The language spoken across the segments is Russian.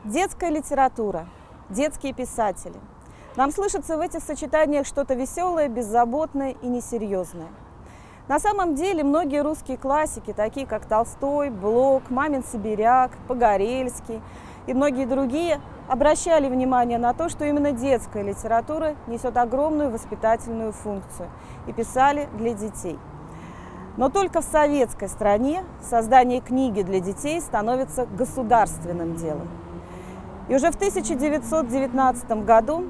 Детская литература, детские писатели. Нам слышится в этих сочетаниях что-то веселое, беззаботное и несерьезное. На самом деле многие русские классики, такие как Толстой, Блок, Мамин Сибиряк, Погорельский и многие другие, обращали внимание на то, что именно детская литература несет огромную воспитательную функцию и писали для детей. Но только в советской стране создание книги для детей становится государственным делом. И уже в 1919 году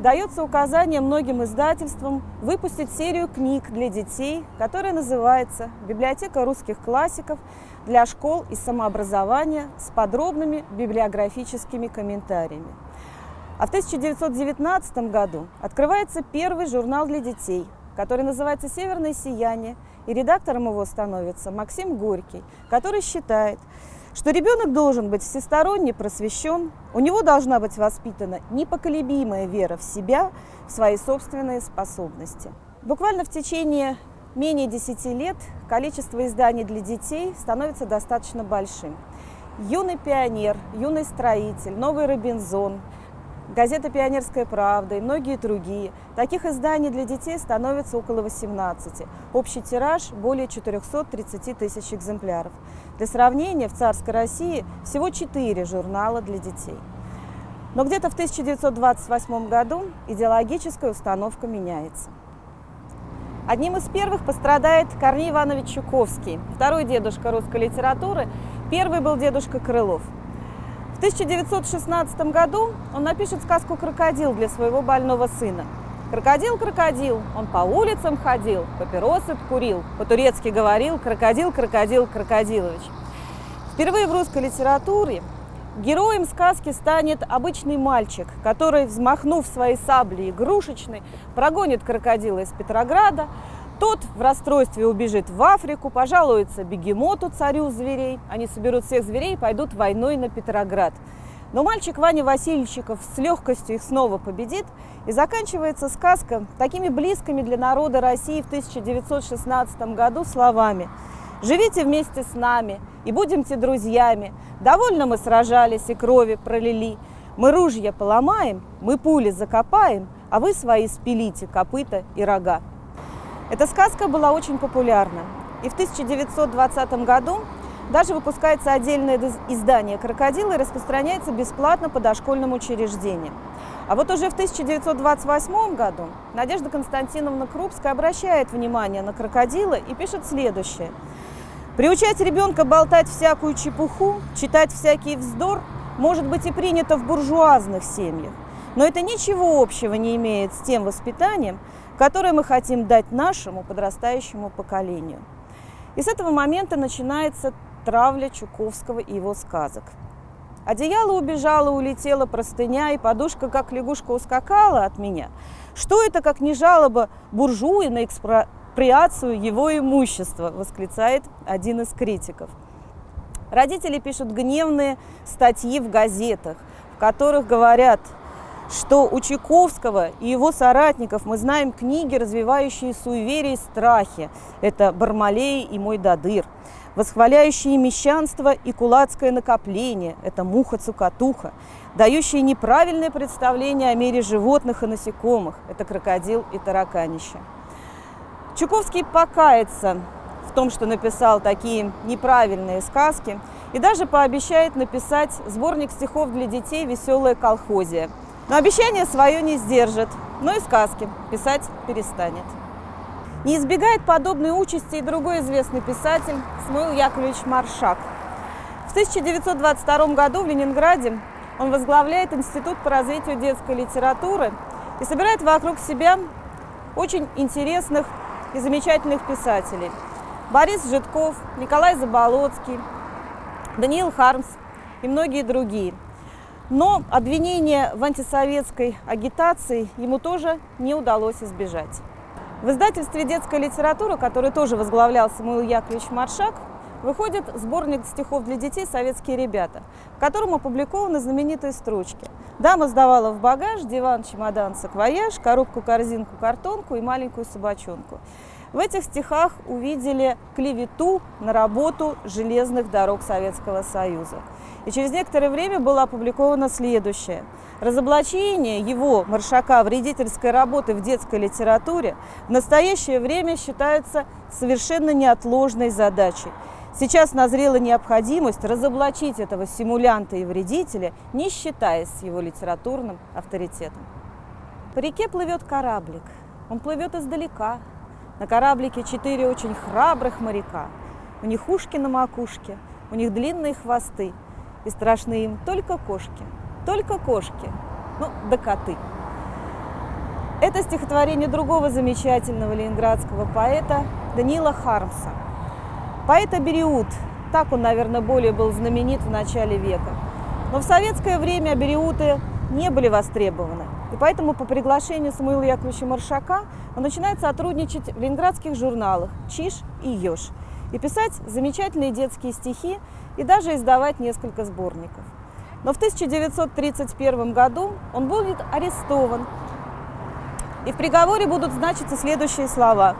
дается указание многим издательствам выпустить серию книг для детей, которая называется «Библиотека русских классиков для школ и самообразования» с подробными библиографическими комментариями. А в 1919 году открывается первый журнал для детей, который называется «Северное сияние», и редактором его становится Максим Горький, который считает, что ребенок должен быть всесторонне просвещен, у него должна быть воспитана непоколебимая вера в себя, в свои собственные способности. Буквально в течение менее 10 лет количество изданий для детей становится достаточно большим. «Юный пионер», «Юный строитель», «Новый Робинзон», газета «Пионерская правда» и многие другие. Таких изданий для детей становится около 18. Общий тираж более 430 тысяч экземпляров. Для сравнения, в царской России всего 4 журнала для детей. Но где-то в 1928 году идеологическая установка меняется. Одним из первых пострадает Корней Иванович Чуковский, второй дедушка русской литературы, первый был дедушка Крылов. В 1916 году он напишет сказку «Крокодил» для своего больного сына. «Крокодил, крокодил, он по улицам ходил, папиросы курил, по-турецки говорил: крокодил, крокодил, крокодилович». Впервые в русской литературе героем сказки станет обычный мальчик, который, взмахнув своей саблей игрушечной, прогонит крокодила из Петрограда. Тот в расстройстве убежит в Африку, пожалуется бегемоту, царю зверей. Они соберут всех зверей и пойдут войной на Петроград. Но мальчик Ваня Васильчиков с легкостью их снова победит, и заканчивается сказка такими близкими для народа России в 1916 году словами: «Живите вместе с нами и будемте друзьями. Довольно мы сражались и крови пролили. Мы ружья поломаем, мы пули закопаем, а вы свои спилите копыта и рога». Эта сказка была очень популярна, и в 1920 году даже выпускается отдельное издание «Крокодила» и распространяется бесплатно по дошкольным учреждениям. А вот уже в 1928 году Надежда Константиновна Крупская обращает внимание на крокодила и пишет следующее: «Приучать ребенка болтать всякую чепуху, читать всякий вздор может быть и принято в буржуазных семьях, но это ничего общего не имеет с тем воспитанием, которое мы хотим дать нашему подрастающему поколению». И с этого момента начинается травля Чуковского и его сказок. «Одеяло убежало, улетела простыня, и подушка, как лягушка, ускакала от меня. Что это, как не жалоба буржуя на экспроприацию его имущества?» — восклицает один из критиков. Родители пишут гневные статьи в газетах, в которых говорят, что у Чуковского и его соратников мы знаем книги, развивающие суеверие и страхи. Это «Бармалей» и «Мой Дадыр», восхваляющие мещанство и кулацкое накопление. Это «Муха-цукатуха», дающие неправильное представление о мире животных и насекомых. Это «Крокодил» и «Тараканище». Чуковский покается в том, что написал такие неправильные сказки, и даже пообещает написать сборник стихов для детей «Веселая колхозия». Но обещание свое не сдержит, но и сказки писать перестанет. Не избегает подобной участи и другой известный писатель Самуил Яковлевич Маршак. В 1922 году в Ленинграде он возглавляет Институт по развитию детской литературы и собирает вокруг себя очень интересных и замечательных писателей. Борис Житков, Николай Заболоцкий, Даниил Хармс и многие другие. Но обвинения в антисоветской агитации ему тоже не удалось избежать. В издательстве «Детская литература», который тоже возглавлял Самуил Яковлевич Маршак, выходит сборник стихов для детей «Советские ребята», в котором опубликованы знаменитые строчки: «Дама сдавала в багаж диван, чемодан, саквояж, коробку, корзинку, картонку и маленькую собачонку». В этих стихах увидели клевету на работу железных дорог Советского Союза. И через некоторое время было опубликовано следующее. Разоблачение его, Маршака, вредительской работы в детской литературе в настоящее время считается совершенно неотложной задачей. Сейчас назрела необходимость разоблачить этого симулянта и вредителя, не считаясь с его литературным авторитетом. По реке плывет кораблик. Он плывет издалека. На кораблике 4 очень храбрых моряка. У них ушки на макушке, у них длинные хвосты. И страшны им только кошки, ну да коты. Это стихотворение другого замечательного ленинградского поэта Даниила Хармса. Поэт Абериут, так он, наверное, более был знаменит в начале века. Но в советское время абериуты не были востребованы. И поэтому по приглашению Самуила Яковлевича Маршака он начинает сотрудничать в ленинградских журналах «Чиж» и «Еж» и писать замечательные детские стихи и даже издавать несколько сборников. Но в 1931 году он будет арестован. И в приговоре будут значиться следующие слова.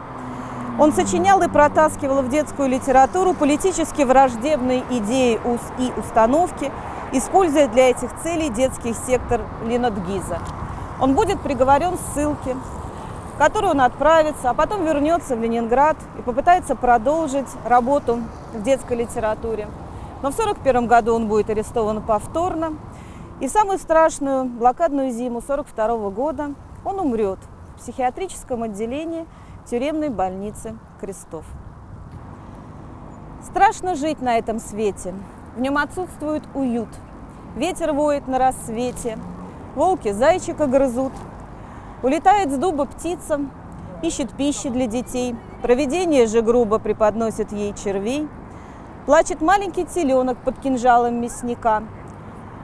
Он сочинял и протаскивал в детскую литературу политически враждебные идеи и установки, используя для этих целей детский сектор Ленонгиза. Он будет приговорен к ссылке, в которую он отправится, а потом вернется в Ленинград и попытается продолжить работу в детской литературе. Но в 1941 году он будет арестован повторно, и в самую страшную блокадную зиму 1942 года он умрет в психиатрическом отделении тюремной больницы Крестов. Страшно жить на этом свете, в нем отсутствует уют. Ветер воет на рассвете, волки зайчика грызут. Улетает с дуба птица, ищет пищи для детей, провидение же грубо преподносит ей червей. Плачет маленький теленок под кинжалом мясника.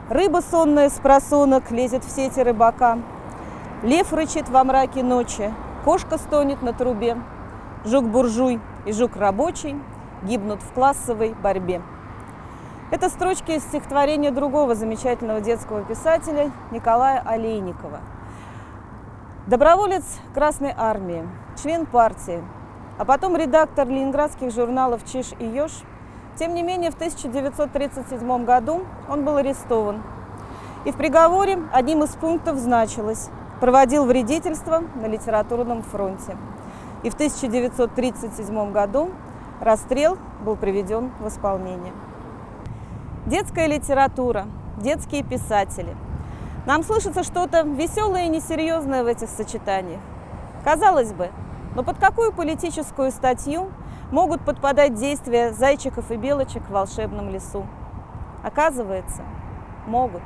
Рыба сонная с просонок лезет в сети рыбака. Лев рычит во мраке ночи, кошка стонет на трубе. Жук-буржуй и жук-рабочий гибнут в классовой борьбе. Это строчки из стихотворения другого замечательного детского писателя Николая Олейникова. Доброволец Красной Армии, член партии, а потом редактор ленинградских журналов «Чиж» и «Еж». Тем не менее, в 1937 году он был арестован. И в приговоре одним из пунктов значилось «проводил вредительство на литературном фронте». И в 1937 году расстрел был приведен в исполнение. Детская литература, детские писатели. Нам слышится что-то веселое и несерьезное в этих сочетаниях. Казалось бы, но под какую политическую статью могут подпадать действия зайчиков и белочек в волшебном лесу? Оказывается, могут.